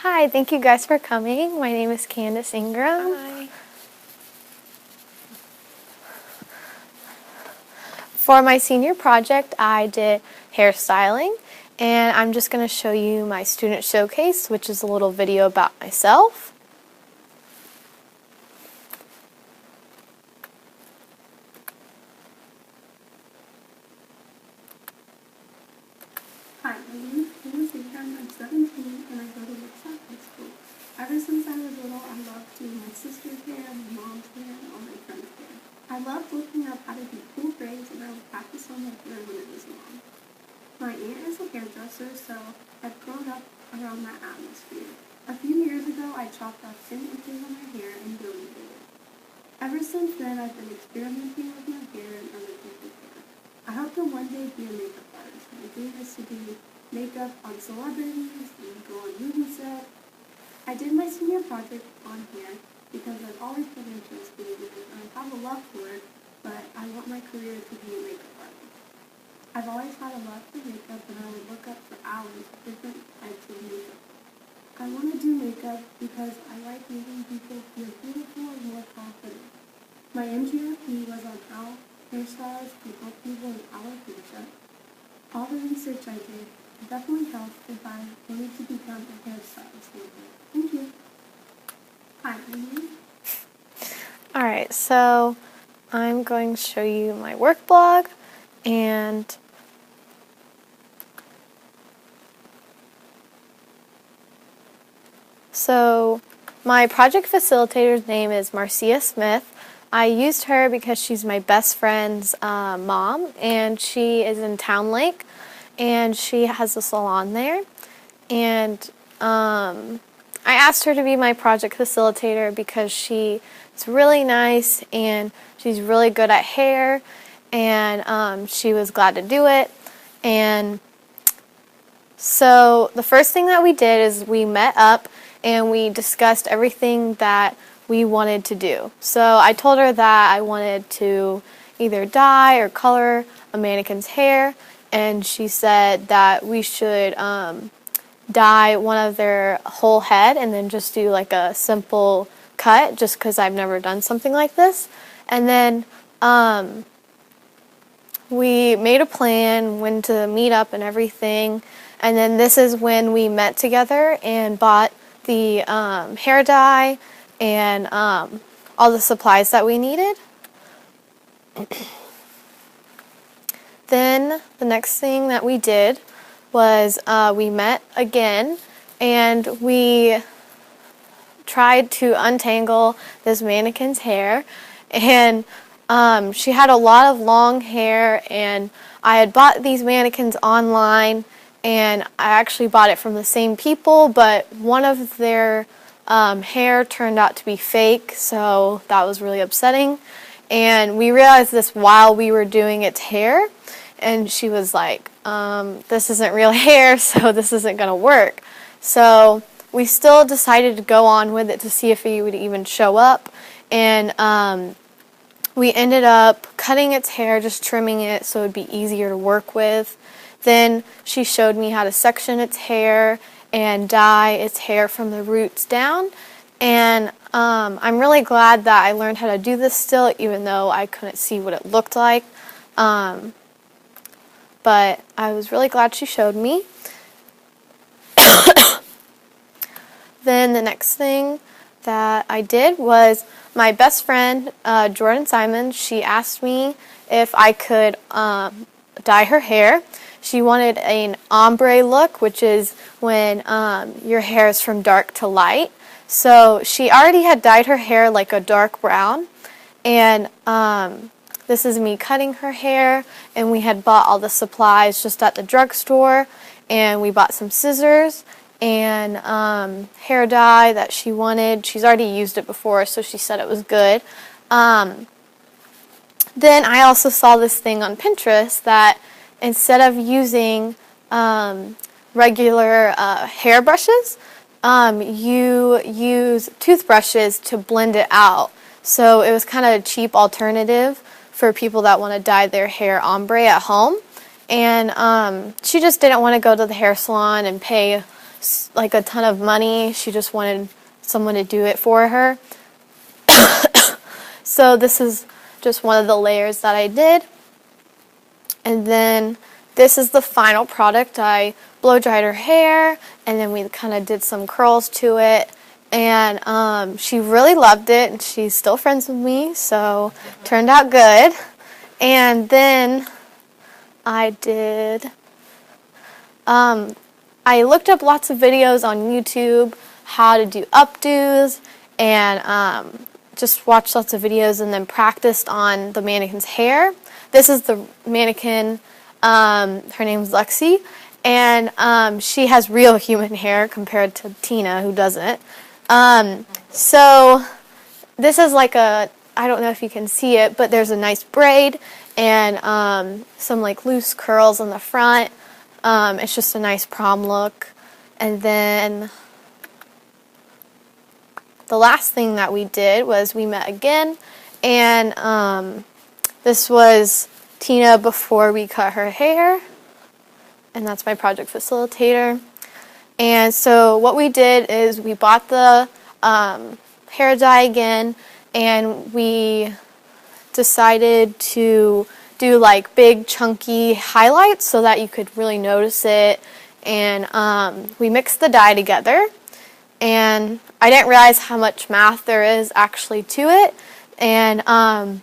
Hi, thank you guys for coming. My name is Candace Ingram. Hi. For my senior project, I did hairstyling, and I'm just going to show you my student showcase, which is a little video about myself. Hi, my name is Candace Ingram. I'm 17 and I go to Woodstock High School. Ever since I was little, I loved doing my sister's hair, my mom's hair, and all my friends' hair. I loved looking up how to do cool braids, and I would practice on my hair when it was long. My aunt is a hairdresser, so I've grown up around that atmosphere. A few years ago, I chopped off thin inches on my hair and donated it. Ever since then, I've been experimenting with my hair and other people's hair. I hope to one day be a makeup artist. My dream is to do makeup on celebrities and go on movie sets. I did my senior project on hair because I've always been interested in it and I have a love for it, but I want my career to be a makeup artist. I've always had a love for makeup and I would look up for hours at different types of makeup. I want to do makeup because I like making people feel beautiful and more confident. My MGRP was on how hairstylists can help people in alopecia. All the research I did definitely helped if I wanted to become a hairstylist one day. Thank you. Hi, my name. Alright, so I'm going to show you my work blog, and so my project facilitator's name is Marcia Smith. I used her because she's my best friend's mom, and she is in Town Lake, and she has a salon there. And I asked her to be my project facilitator because she's really nice and she's really good at hair, and she was glad to do it. And so the first thing that we did is we met up and we discussed everything that we wanted to do. So I told her that I wanted to either dye or color a mannequin's hair, and she said that we should dye one of their whole head and then just do like a simple cut, just because I've never done something like this. And then we made a plan when to meet up and everything, and then this is when we met together and bought the hair dye and all the supplies that we needed. Then the next thing that we did was we met again and we tried to untangle this mannequin's hair, and she had a lot of long hair, and I had bought these mannequins online, and I actually bought it from the same people, but one of their hair turned out to be fake, so that was really upsetting. And we realized this while we were doing its hair, and she was like, this isn't real hair, so this isn't going to work. So we still decided to go on with it to see if it would even show up, and we ended up cutting its hair, just trimming it so it would be easier to work with. Then she showed me how to section its hair and dye its hair from the roots down, and I'm really glad that I learned how to do this still, even though I couldn't see what it looked like. But I was really glad she showed me. Then the next thing that I did was my best friend, Jordan Simons, she asked me if I could dye her hair. She wanted an ombre look, which is when your hair is from dark to light. So she already had dyed her hair like a dark brown, and this is me cutting her hair, and we had bought all the supplies just at the drugstore, and we bought some scissors and hair dye that she wanted. She's already used it before, so she said it was good. Then I also saw this thing on Pinterest that instead of using regular hair brushes, you use toothbrushes to blend it out. So it was kind of a cheap alternative for people that want to dye their hair ombre at home. And she just didn't want to go to the hair salon and pay like a ton of money. She just wanted someone to do it for her. So this is just one of the layers that I did. And then this is the final product. I blow dried her hair, and then we kind of did some curls to it. And she really loved it, and she's still friends with me, so turned out good. And then I did, I looked up lots of videos on YouTube, how to do updos, and just watched lots of videos and then practiced on the mannequin's hair. This is the mannequin, her name's Lexi, and she has real human hair compared to Tina, who doesn't. So this is like a, I don't know if you can see it, but there's a nice braid and some like loose curls in the front. It's just a nice prom look. And then the last thing that we did was we met again, and this was Tina before we cut her hair, and that's my project facilitator. And so what we did is we bought the hair dye again, and we decided to do like big chunky highlights so that you could really notice it. And we mixed the dye together, and I didn't realize how much math there is actually to it. And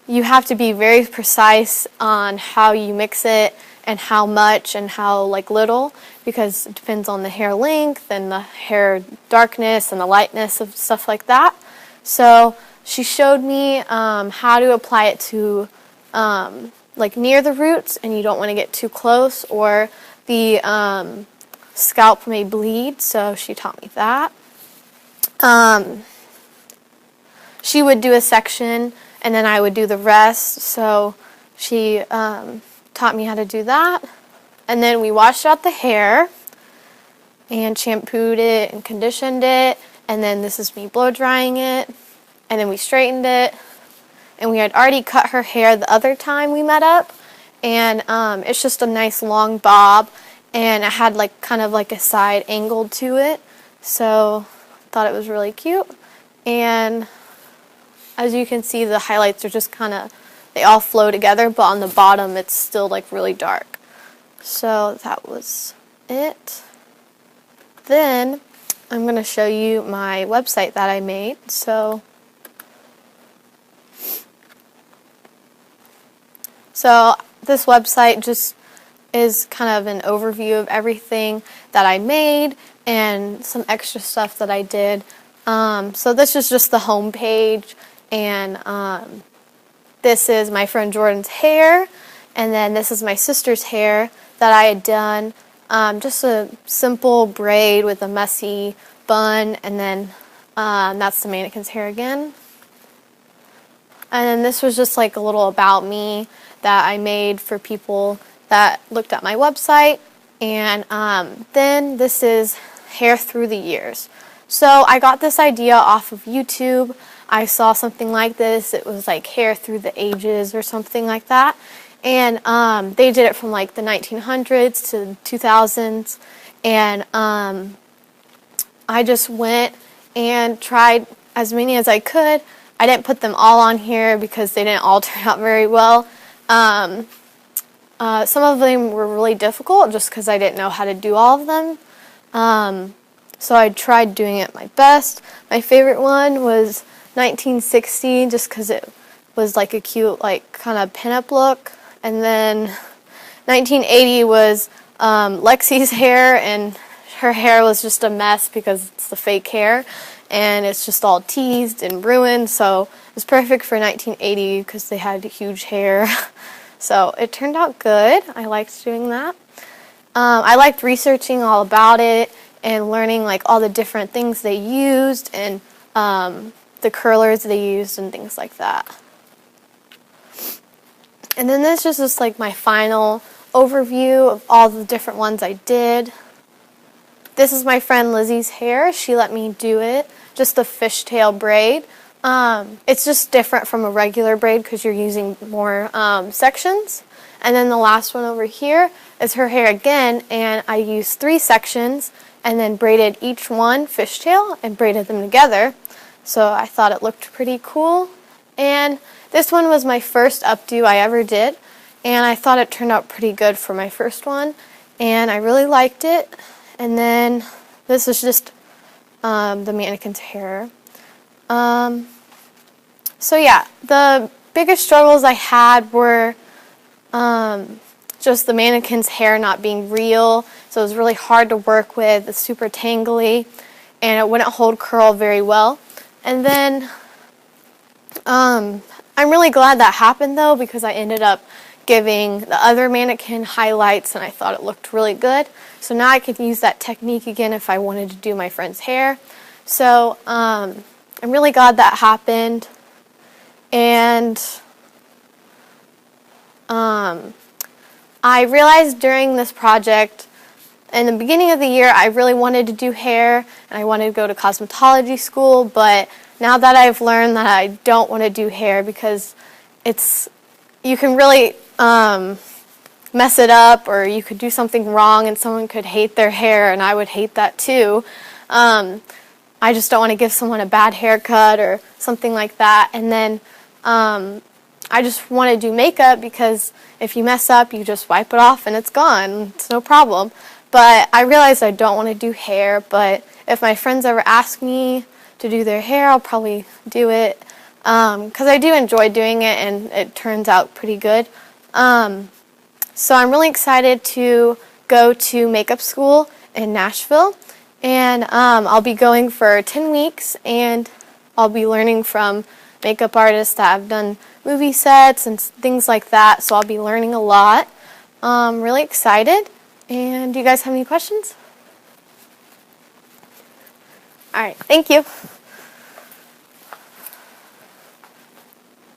you have to be very precise on how you mix it and how much and how like little, because it depends on the hair length and the hair darkness and the lightness of stuff like that. So she showed me how to apply it to like near the roots, and you don't want to get too close or the scalp may bleed, so she taught me that. She would do a section and then I would do the rest, so she taught me how to do that. And then we washed out the hair and shampooed it and conditioned it, and then this is me blow drying it, and then we straightened it. And we had already cut her hair the other time we met up, and it's just a nice long bob, and it had like kind of like a side angle to it, so I thought it was really cute. And as you can see, the highlights are just kind of, they all flow together, but on the bottom it's still like really dark. So that was it. Then I'm going to show you my website that I made. So this website just is kind of an overview of everything that I made and some extra stuff that I did. So this is just the home page, and this is my friend Jordan's hair, and then this is my sister's hair that I had done. Just a simple braid with a messy bun, and then that's the mannequin's hair again. And then this was just like a little about me that I made for people that looked at my website. And then this is hair through the years. So I got this idea off of YouTube. I saw something like this. It was like hair through the ages or something like that. And they did it from like the 1900s to 2000s. And I just went and tried as many as I could. I didn't put them all on here because they didn't all turn out very well. Some of them were really difficult just because I didn't know how to do all of them. So I tried doing it my best. My favorite one was 1960 just because it was like a cute like kind of pinup look. And then 1980 was Lexi's hair, and her hair was just a mess because it's the fake hair and it's just all teased and ruined. So it was perfect for 1980 because they had huge hair. So it turned out good. I liked doing that. I liked researching all about it and learning like all the different things they used and the curlers they used and things like that. And then this is just like my final overview of all the different ones I did. This is my friend Lizzie's hair. She let me do it. Just a fishtail braid. It's just different from a regular braid because you're using more sections. And then the last one over here is her hair again, and I used 3 sections, and then braided each one fishtail and braided them together. So I thought it looked pretty cool. And this one was my first updo I ever did, and I thought it turned out pretty good for my first one, and I really liked it. And then this is just the mannequin's hair. So yeah, the biggest struggles I had were just the mannequin's hair not being real, so it was really hard to work with. It's super tangly, and it wouldn't hold curl very well. And then I'm really glad that happened though, because I ended up giving the other mannequin highlights, and I thought it looked really good. So now I can use that technique again if I wanted to do my friend's hair. So I'm really glad that happened. And I realized during this project, in the beginning of the year, I really wanted to do hair, and I wanted to go to cosmetology school, but now that I've learned that I don't want to do hair because you can really mess it up, or you could do something wrong and someone could hate their hair, and I would hate that too. I just don't want to give someone a bad haircut or something like that. And then I just want to do makeup because if you mess up, you just wipe it off and it's gone. It's no problem. But I realized I don't want to do hair, but if my friends ever ask me to do their hair, I'll probably do it because I do enjoy doing it and it turns out pretty good. So I'm really excited to go to makeup school in Nashville, and I'll be going for 10 weeks, and I'll be learning from makeup artists that have done movie sets and things like that, so I'll be learning a lot. I'm really excited. And do you guys have any questions? All right, thank you.